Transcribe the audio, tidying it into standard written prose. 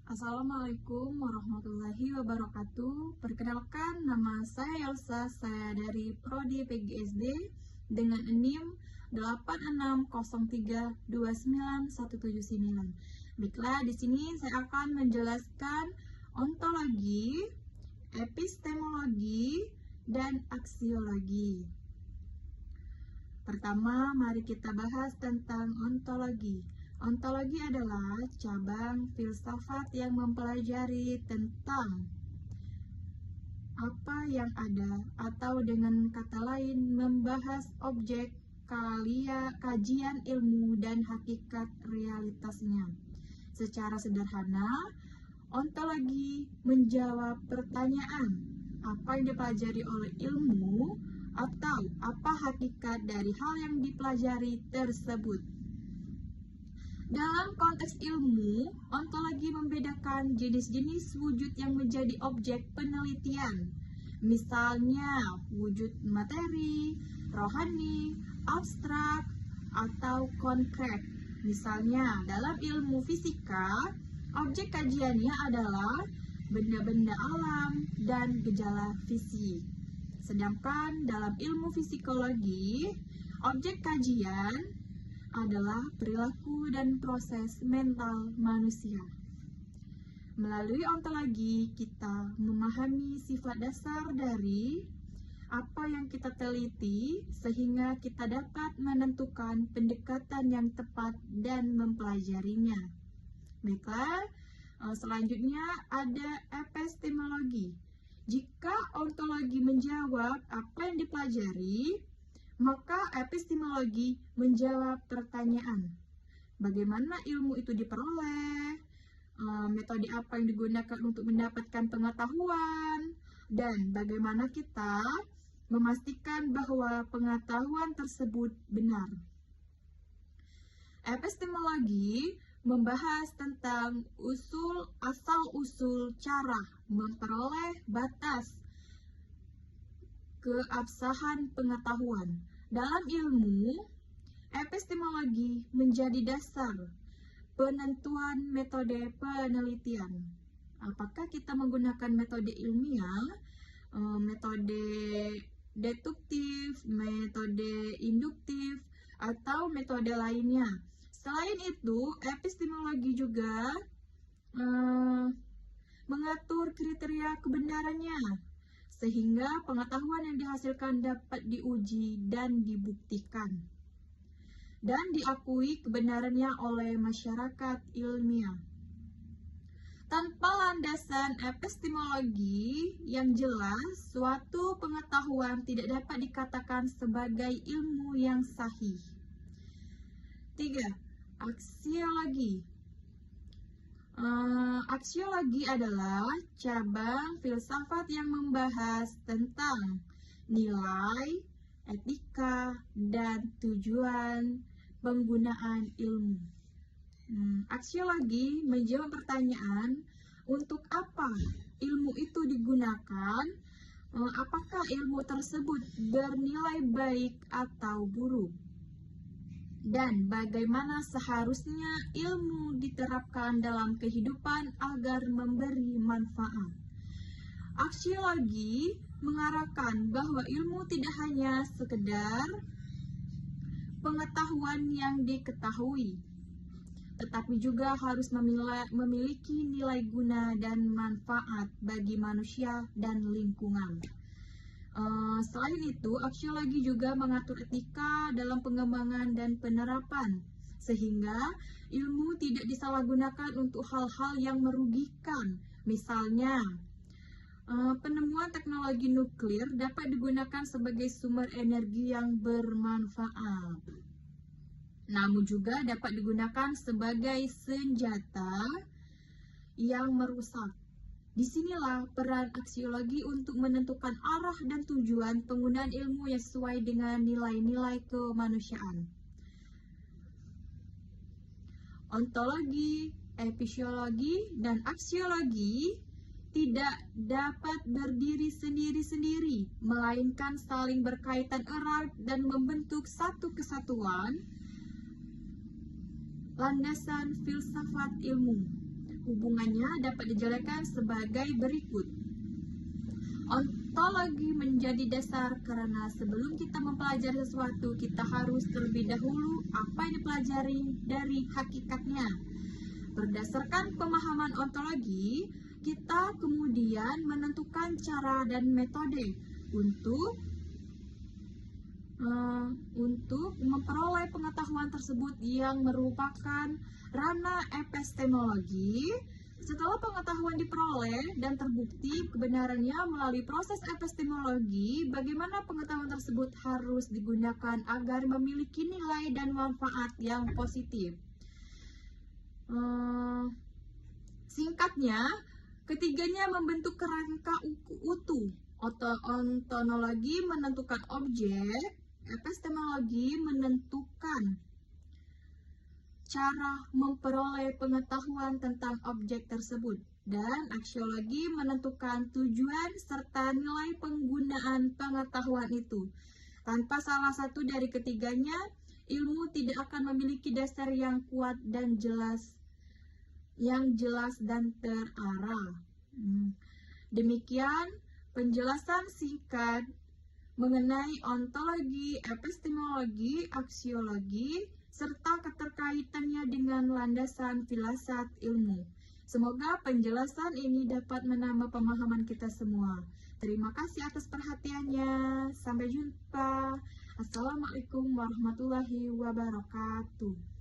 Assalamualaikum warahmatullahi wabarakatuh. Perkenalkan, nama saya Elsa, saya dari Prodi PGSD dengan NIM 8603291179. Baiklah, di sini saya akan menjelaskan ontologi, epistemologi, dan aksiologi. Pertama, mari kita bahas tentang ontologi. Ontologi adalah cabang filsafat yang mempelajari tentang apa yang ada, atau dengan kata lain, membahas objek kajian ilmu dan hakikat realitasnya. Secara sederhana, ontologi menjawab pertanyaan, apa yang dipelajari oleh ilmu, atau apa hakikat dari hal yang dipelajari tersebut. Dalam konteks ilmu, ontologi membedakan jenis-jenis wujud yang menjadi objek penelitian. Misalnya, wujud materi, rohani, abstrak, atau konkret. Misalnya, dalam ilmu fisika, objek kajiannya adalah benda-benda alam dan gejala fisik. Sedangkan dalam ilmu psikologi, objek kajian adalah perilaku dan proses mental manusia. Melalui ontologi, kita memahami sifat dasar dari apa yang kita teliti, sehingga kita dapat menentukan pendekatan yang tepat dan mempelajarinya. Baiklah, selanjutnya ada epistemologi. Jika ontologi menjawab apa yang dipelajari, maka epistemologi menjawab pertanyaan, bagaimana ilmu itu diperoleh, metode apa yang digunakan untuk mendapatkan pengetahuan, dan bagaimana kita memastikan bahwa pengetahuan tersebut benar. Epistemologi membahas tentang asal-usul cara memperoleh batas keabsahan pengetahuan. Dalam ilmu, epistemologi menjadi dasar penentuan metode penelitian. Apakah kita menggunakan metode ilmiah, metode deduktif, metode induktif, atau metode lainnya. Selain itu, epistemologi juga mengatur kriteria kebenarannya, sehingga pengetahuan yang dihasilkan dapat diuji dan dibuktikan, dan diakui kebenarannya oleh masyarakat ilmiah. Tanpa landasan epistemologi yang jelas, suatu pengetahuan tidak dapat dikatakan sebagai ilmu yang sahih. 3. Aksiologi. Aksiologi adalah cabang filsafat yang membahas tentang nilai, etika, dan tujuan penggunaan ilmu. Aksiologi menjawab pertanyaan, untuk apa ilmu itu digunakan, apakah ilmu tersebut bernilai baik atau buruk, dan bagaimana seharusnya ilmu diterapkan dalam kehidupan agar memberi manfaat. Aksiologi mengarahkan bahwa ilmu tidak hanya sekedar pengetahuan yang diketahui, tetapi juga harus memiliki nilai guna dan manfaat bagi manusia dan lingkungan. Selain itu, aksiologi juga mengatur etika dalam pengembangan dan penerapan, sehingga ilmu tidak disalahgunakan untuk hal-hal yang merugikan. Misalnya, penemuan teknologi nuklir dapat digunakan sebagai sumber energi yang bermanfaat, namun juga dapat digunakan sebagai senjata yang merusak. Disinilah peran aksiologi untuk menentukan arah dan tujuan penggunaan ilmu yang sesuai dengan nilai-nilai kemanusiaan. Ontologi, epistemologi, dan aksiologi tidak dapat berdiri sendiri-sendiri, melainkan saling berkaitan erat dan membentuk satu kesatuan landasan filsafat ilmu. Hubungannya dapat dijelaskan sebagai berikut. Ontologi menjadi dasar karena sebelum kita mempelajari sesuatu, kita harus terlebih dahulu apa yang dipelajari dari hakikatnya. Berdasarkan pemahaman ontologi, kita kemudian menentukan cara dan metode untuk memperoleh pengetahuan tersebut yang merupakan ranah epistemologi. Setelah pengetahuan diperoleh dan terbukti kebenarannya melalui proses epistemologi, bagaimana pengetahuan tersebut harus digunakan agar memiliki nilai dan manfaat yang positif. Singkatnya, ketiganya membentuk kerangka utuh. Ontologi menentukan objek, epistemologi menentukan cara memperoleh pengetahuan tentang objek tersebut, dan aksiologi menentukan tujuan serta nilai penggunaan pengetahuan itu. Tanpa salah satu dari ketiganya, ilmu tidak akan memiliki dasar yang kuat dan jelas dan terarah. Demikian penjelasan singkat mengenai ontologi, epistemologi, aksiologi, serta keterkaitannya dengan landasan filsafat ilmu. Semoga penjelasan ini dapat menambah pemahaman kita semua. Terima kasih atas perhatiannya. Sampai jumpa. Assalamualaikum warahmatullahi wabarakatuh.